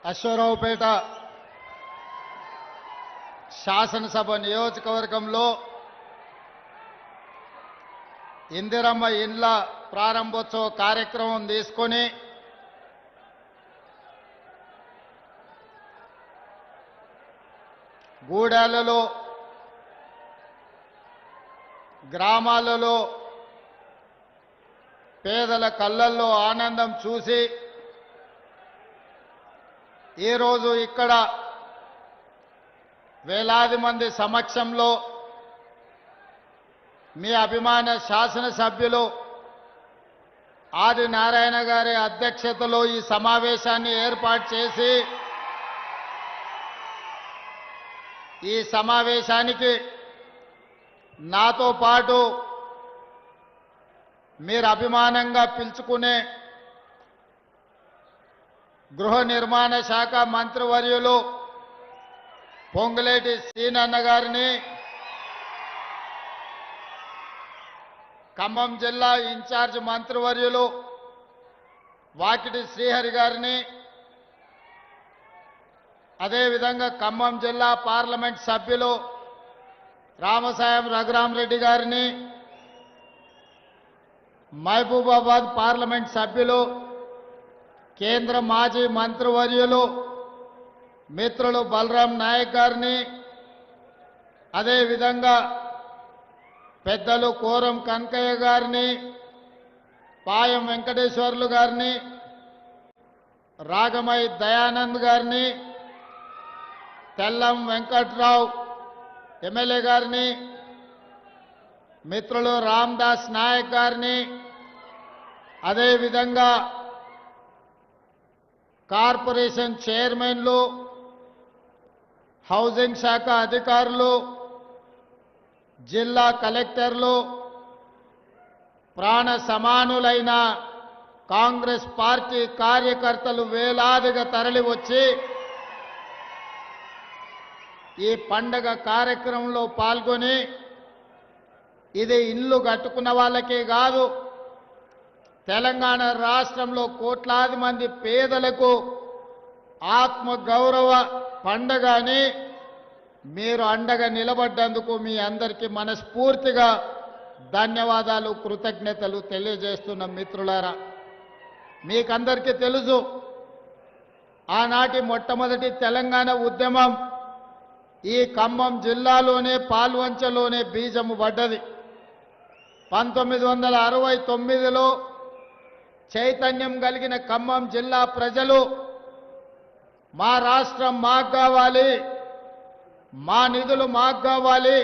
అశ్వరావుపేట శాసనసభ నియోజకవర్గంలో ఇందిరమ్మ ఇండ్ల ప్రారంభోత్సవ కార్యక్రమం తీసుకొని గూడాలలో గ్రామాలలో పేదల కళ్ళల్లో ఆనందం చూసి ఈరోజు ఇక్కడ వేలాది మంది సమక్షంలో మీ అభిమాన శాసనసభ్యులు ఆది నారాయణ గారి అధ్యక్షతలో ఈ సమావేశాన్ని ఏర్పాటు చేసి ఈ సమావేశానికి నాతో పాటు మీరు అభిమానంగా పిలుచుకునే గృహ నిర్మాణ శాఖ మంత్రివర్యులు పొంగులేటి శ్రీనన్న గారిని, ఖమ్మం జిల్లా ఇన్ఛార్జ్ మంత్రివర్యులు వాకిటి శ్రీహరి గారిని, అదేవిధంగా ఖమ్మం జిల్లా పార్లమెంట్ సభ్యులు రామసాయం రఘురామరెడ్డి గారిని, మహబూబాబాద్ పార్లమెంట్ సభ్యులు కేంద్ర మాజీ మంత్రివర్యులు మిత్రులు బలరాం నాయక్ గారిని, అదేవిధంగా పెద్దలు కోరం కనకయ్య గారిని, పాయం వెంకటేశ్వర్లు గారిని, రాగమై దయానంద్ గారిని, తెల్లం వెంకట్రావు ఎమ్మెల్యే గారిని, మిత్రులు రామ్దాస్ నాయక్ గారిని, అదేవిధంగా కార్పొరేషన్ చైర్మన్లు, హౌసింగ్ శాఖ అధికారులు, జిల్లా కలెక్టర్లు, ప్రాణ సమానులైన కాంగ్రెస్ పార్టీ కార్యకర్తలు వేలాదిగా తరలివచ్చి ఈ పండగ కార్యక్రమంలో పాల్గొని ఇది ఇల్లు కట్టుకున్న వాళ్ళకే కాదు, తెలంగాణ రాష్ట్రంలో కోట్లాది మంది పేదలకు ఆత్మగౌరవ పండగ అని మీరు అండగా నిలబడ్డందుకు మీ అందరికీ మనస్ఫూర్తిగా ధన్యవాదాలు, కృతజ్ఞతలు తెలియజేస్తున్న మిత్రులారా. మీకందరికీ తెలుసు, ఆనాటి మొట్టమొదటి తెలంగాణ ఉద్యమం ఈ ఖమ్మం జిల్లాలోనే పాల్వంచలోనే బీజము పడ్డది. 1969లో చైతన్యం కలిగిన ఖమ్మం జిల్లా ప్రజలు మా రాష్ట్రం మాకు కావాలి, మా నిధులు మాకు కావాలి,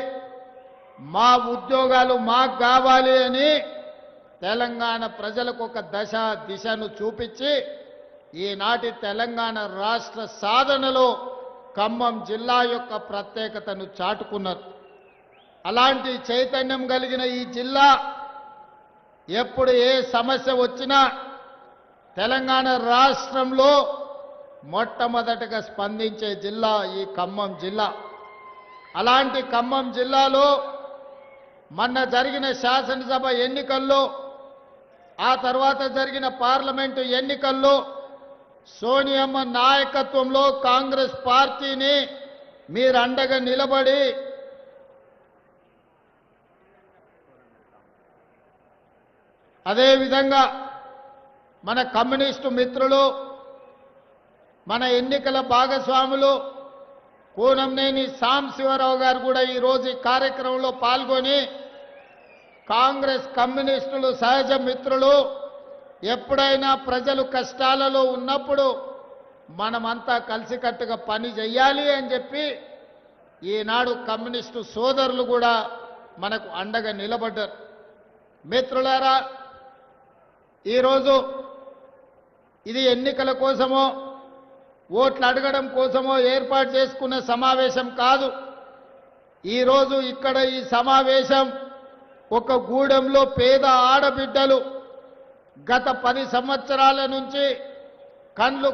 మా ఉద్యోగాలు మాకు కావాలి అని తెలంగాణ ప్రజలకు ఒక దిశను చూపించి ఈనాటి తెలంగాణ రాష్ట్ర సాధనలో ఖమ్మం జిల్లా యొక్క ప్రత్యేకతను చాటుకున్నారు. అలాంటి చైతన్యం కలిగిన ఈ జిల్లా ఎప్పుడు ఏ సమస్య వచ్చినా తెలంగాణ రాష్ట్రంలో మొట్టమొదటగా స్పందించే జిల్లా ఈ ఖమ్మం జిల్లా. అలాంటి ఖమ్మం జిల్లాలో మొన్న జరిగిన శాసనసభ ఎన్నికల్లో, ఆ తర్వాత జరిగిన పార్లమెంటు ఎన్నికల్లో సోనియమ్మ నాయకత్వంలో కాంగ్రెస్ పార్టీని మీరు అండగా నిలబడి అదేవిధంగా మన కమ్యూనిస్టు మిత్రులు, మన ఎన్నికల భాగస్వాములు కూనంనేని సాంబశివరావు గారు కూడా ఈరోజు ఈ కార్యక్రమంలో పాల్గొని కాంగ్రెస్ కమ్యూనిస్టులు సహజ మిత్రులు, ఎప్పుడైనా ప్రజలు కష్టాలలో ఉన్నప్పుడు మనమంతా కలిసికట్టుగా పని చేయాలి అని చెప్పి ఈనాడు కమ్యూనిస్టు సోదరులు కూడా మనకు అండగా నిలబడ్డారు. మిత్రులారా, ఈరోజు ఇది ఎన్నికల కోసమో ఓట్లు అడగడం కోసమో ఏర్పాటు చేసుకున్న సమావేశం కాదు. ఈరోజు ఇక్కడ ఈ సమావేశం ఒక గూడెంలో పేద ఆడబిడ్డలు గత 10 సంవత్సరాల నుంచి కండ్లు